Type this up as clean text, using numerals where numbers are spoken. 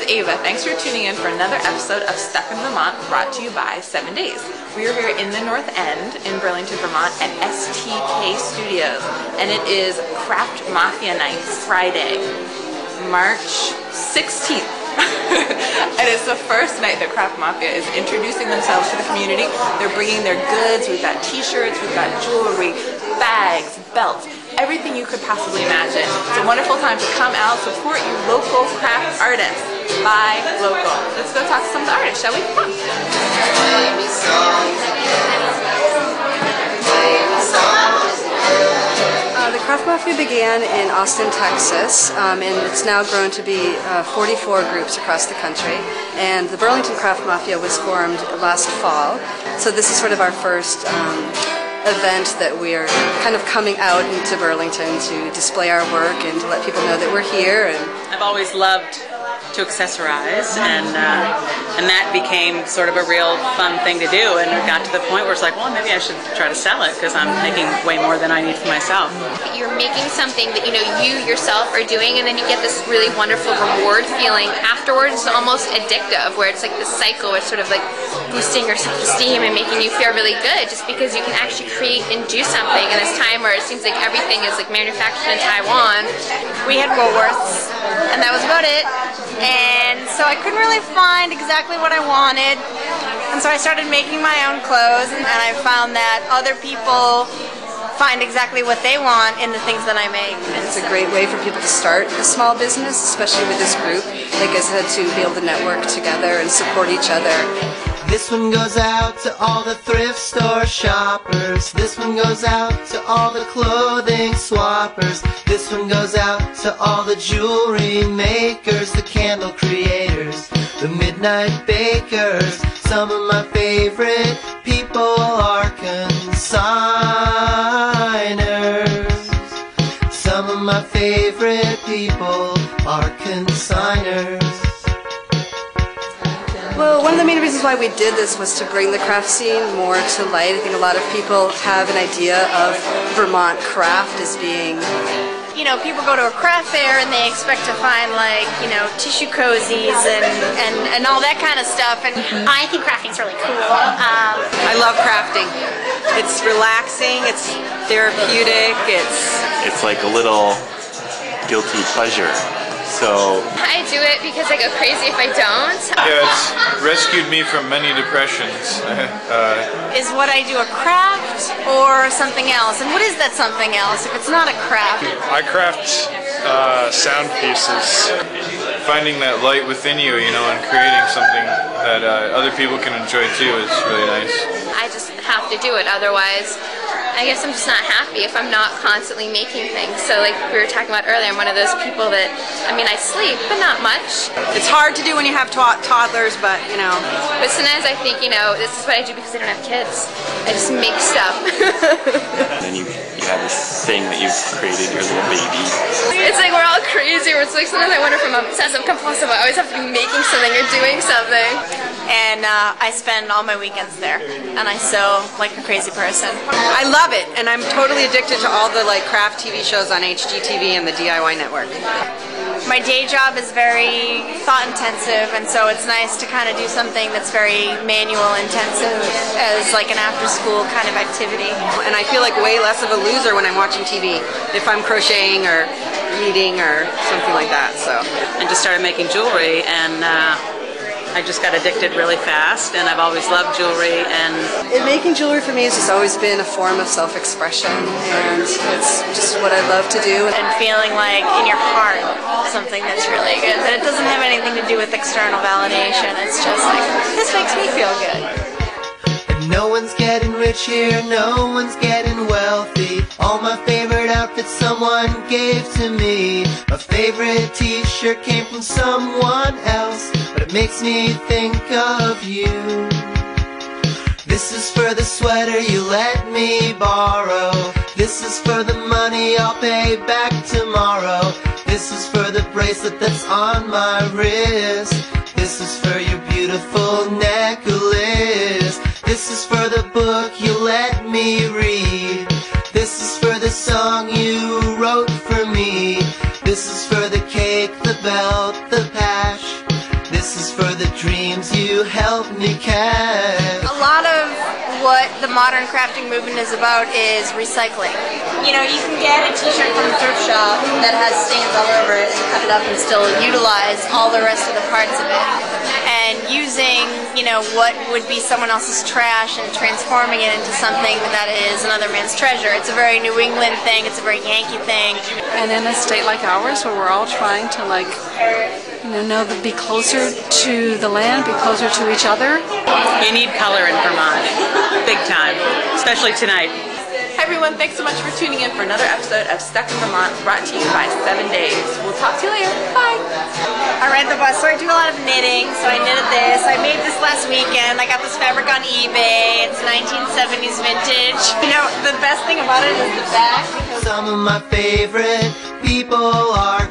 is Ava. Thanks for tuning in for another episode of Stuck in Vermont, brought to you by 7 Days. We are here in the North End in Burlington, Vermont at STK Studios, and it is Craft Mafia Night, Friday, March 16th. And it's the first night that Craft Mafia is introducing themselves to the community. They're bringing their goods. We've got t-shirts, we've got jewelry, bags, belts, everything you could possibly imagine. It's a wonderful time to come out, support your local craft artists. Buy local. Let's go talk to some of the artists, shall we? Come. The Craft Mafia began in Austin, Texas, and it's now grown to be 44 groups across the country. And the Burlington Craft Mafia was formed last fall, so this is sort of our first event that we're kind of coming out into Burlington to display our work and to let people know that we're here. And I've always loved to accessorize, and that became sort of a real fun thing to do, and it got to the point where it's like, well, maybe I should try to sell it because I'm making way more than I need for myself. You're making something that you yourself are doing, and then you get this really wonderful reward feeling afterwards. It's almost addictive, where it's like this cycle, it's sort of like boosting your self-esteem and making you feel really good just because you can actually create and do something in this time where it seems like everything is like manufactured in Taiwan. We had Woolworths, and that was about it. And so I couldn't really find exactly what I wanted, and so I started making my own clothes, and I found that other people find exactly what they want in the things that I make. it's a great way for people to start a small business, especially with this group. Like I said, to be able to network together and support each other. This one goes out to all the thrift store shoppers. This one goes out to all the clothing swappers. This one goes out to all the jewelry makers, the candle creators, the midnight bakers. Some of my favorite people are consigners. Some of my favorite people are consigners. Well, one of the main reasons why we did this was to bring the craft scene more to light. I think a lot of people have an idea of Vermont craft as being... people go to a craft fair and they expect to find tissue cozies and all that kind of stuff. And I think crafting's really cool. I love crafting. It's relaxing, it's therapeutic, it's like a little guilty pleasure. So I do it because I go crazy if I don't. Yeah, it's rescued me from many depressions. is what I do a craft or something else? And what is that something else if it's not a craft? I craft sound pieces. Finding that light within you, and creating something that other people can enjoy too is really nice. I just have to do it, otherwise I guess I'm just not happy if I'm not constantly making things. So like we were talking about earlier, I'm one of those people that, I sleep, but not much. It's hard to do when you have toddlers, but But sometimes I think, this is what I do because I don't have kids. I just make stuff. And then you have this thing that you've created, your little baby. It's like we're all crazy, where it's like sometimes I wonder if I'm obsessive compulsive, I always have to be making something or doing something. And I spend all my weekends there, and I sew like a crazy person. I love it, and I'm totally addicted to all the craft TV shows on HGTV and the DIY network. My day job is very thought intensive, and so it's nice to kind of do something that's very manual intensive as like an after school kind of activity. And I feel like way less of a loser when I'm watching TV, if I'm crocheting or reading or something like that. So I just started making jewelry, and I just got addicted really fast, and I've always loved jewelry. And making jewelry for me has just always been a form of self-expression, and it's just what I love to do. And feeling like in your heart something that's really good. That it doesn't have anything to do with external validation. It's just like, this makes me feel good. And no one's getting rich here, no one's getting wealthy. All my favorite outfits someone gave to me. My favorite t-shirt came from someone else, but it makes me think of you. This is for the sweater you let me borrow. This is for the money I'll pay back tomorrow. This is for the bracelet that's on my wrist. This is for your beautiful necklace. This is for the book you let me read. This is for the song you wrote for me. This is for the cake, the belt, the patch. times you helped me catch. A lot of what the modern crafting movement is about is recycling. You know, you can get a t-shirt from a thrift shop that has stains all over it and cut it up and still utilize all the rest of the parts of it. And using, you know, what would be someone else's trash and transforming it into something that is another man's treasure. It's a very New England thing, it's a very Yankee thing. And in a state like ours where we're all trying to be closer to the land, be closer to each other. You need color in Vermont, big time, especially tonight. Hi everyone, thanks so much for tuning in for another episode of Stuck in Vermont, brought to you by 7 Days. We'll talk to you later. Bye! I ride the bus, so I do a lot of knitting. So I knitted this. I made this last weekend. I got this fabric on eBay. It's 1970s vintage. You know, the best thing about it is the back. Some of my favorite people are